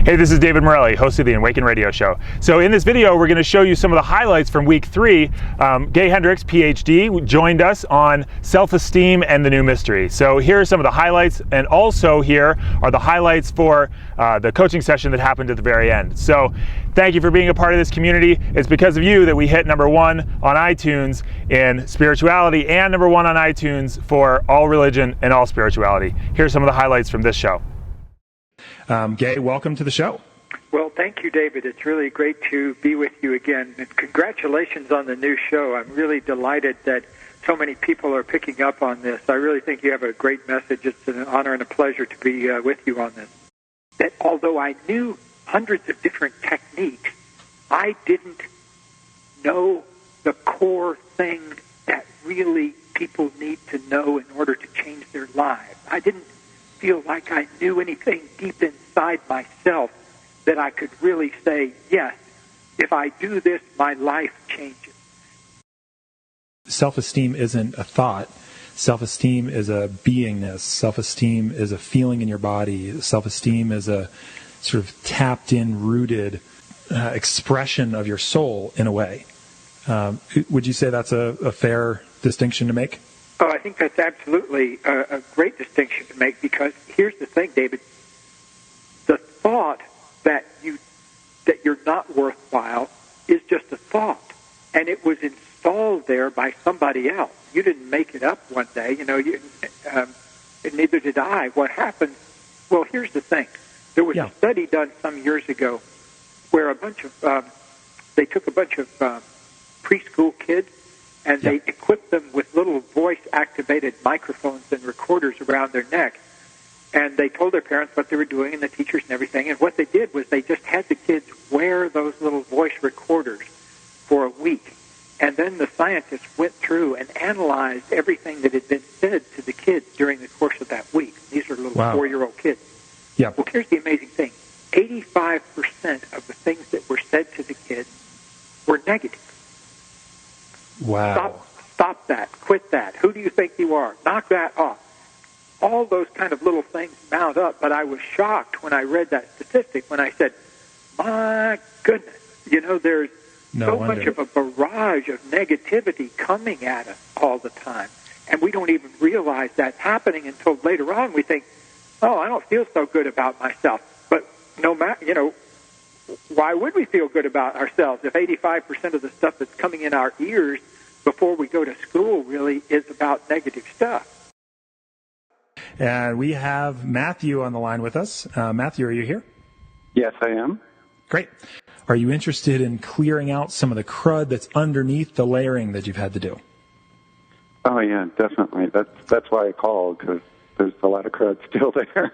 Hey, this is David Morelli, host of the Enwaken radio show. So in this video, we're going to show you some of the highlights from week 3. Gay Hendricks, PhD, joined us on self-esteem and the new mystery. So here are some of the highlights, and also here are the highlights for the coaching session that happened at the very end. So thank you for being a part of this community. It's because of you that we hit #1 on iTunes in spirituality and #1 on iTunes for all religion and all spirituality. Here's some of the highlights from this show. Gay, welcome to the show. Well, thank you, David. It's really great to be with you again. And congratulations on the new show. I'm really delighted that so many people are picking up on this. I really think you have a great message. It's an honor and a pleasure to be with you on this. That although I knew hundreds of different techniques, I didn't know the core thing that really people need to know in order to change their lives. I didn't feel like I knew anything deep inside myself that I could really say, yes, if I do this, my life changes. Self-esteem isn't a thought. Self-esteem is a beingness. Self-esteem is a feeling in your body. Self-esteem is a sort of tapped-in, rooted expression of your soul in a way. Would you say that's a fair distinction to make? Oh, I think that's absolutely a great distinction to make, because here's the thing, David. The thought that you're not worthwhile is just a thought, and it was installed there by somebody else. You didn't make it up one day, and neither did I. What happened? Well, here's the thing. There was a study done some years ago where they took a bunch of preschool kids, and they equipped them with little voice-activated microphones and recorders around their neck. And they told their parents what they were doing and the teachers and everything. And what they did was they just had the kids wear those little voice recorders for a week. And then the scientists went through and analyzed everything that had been said to the kids during the course of that week. These are little 4-year-old kids. Yep. Well, here's the amazing thing. 85% of the things that were said to the kids were negative. Wow. Stop that. Quit that. Who do you think you are? Knock that off. All those kind of little things mount up, but I was shocked when I read that statistic, when I said, my goodness, there's much of a barrage of negativity coming at us all the time, and we don't even realize that's happening until later on. We think, oh, I don't feel so good about myself. But no matter, why would we feel good about ourselves if 85% of the stuff that's coming in our ears before we go to school really is about negative stuff? And we have Matthew on the line with us. Matthew, are you here? Yes, I am. Great. Are you interested in clearing out some of the crud that's underneath the layering that you've had to do? Oh, yeah, definitely. That's why I called, because there's a lot of crud still there.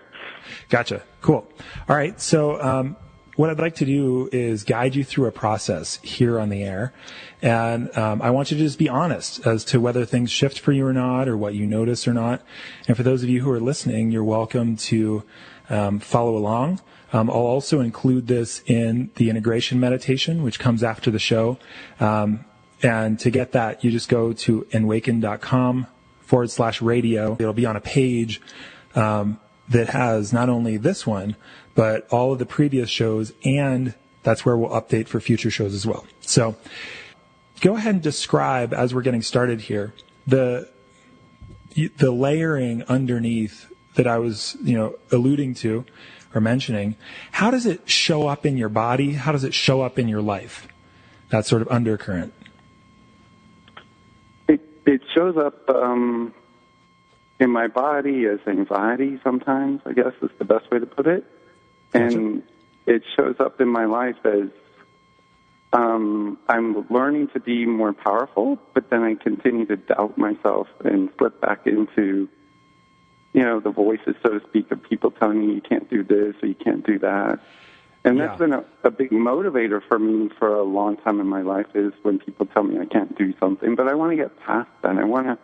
Gotcha. Cool. All right. So what I'd like to do is guide you through a process here on the air. And I want you to just be honest as to whether things shift for you or not, or what you notice or not. And for those of you who are listening, you're welcome to follow along. I'll also include this in the integration meditation, which comes after the show. And to get that, you just go to enwaken.com/radio. It'll be on a page that has not only this one, but all of the previous shows, and that's where we'll update for future shows as well. So go ahead and describe, as we're getting started here, the layering underneath that I was, alluding to or mentioning. How does it show up in your body? How does it show up in your life? That sort of undercurrent. It shows up in my body as anxiety sometimes, I guess is the best way to put it. And it shows up in my life as I'm learning to be more powerful, but then I continue to doubt myself and slip back into, the voices, so to speak, of people telling me you can't do this or you can't do that. And that's been a big motivator for me for a long time in my life, is when people tell me I can't do something. But I want to get past that. I want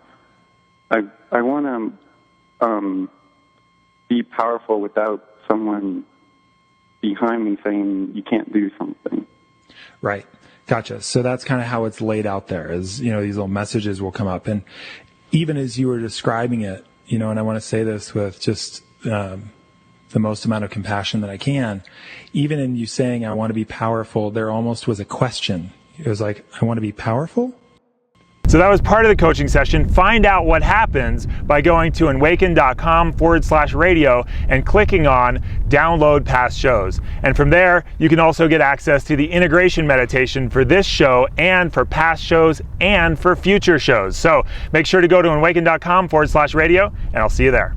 to be powerful without someone behind me saying you can't do something. Right. Gotcha. So that's kind of how it's laid out there, is, these little messages will come up. And even as you were describing it, and I want to say this with just the most amount of compassion that I can. Even in you saying, I want to be powerful, there almost was a question. It was like, I want to be powerful? So that was part of the coaching session. Find out what happens by going to enwaken.com/radio and clicking on download past shows. And from there, you can also get access to the integration meditation for this show and for past shows and for future shows. So make sure to go to enwaken.com/radio and I'll see you there.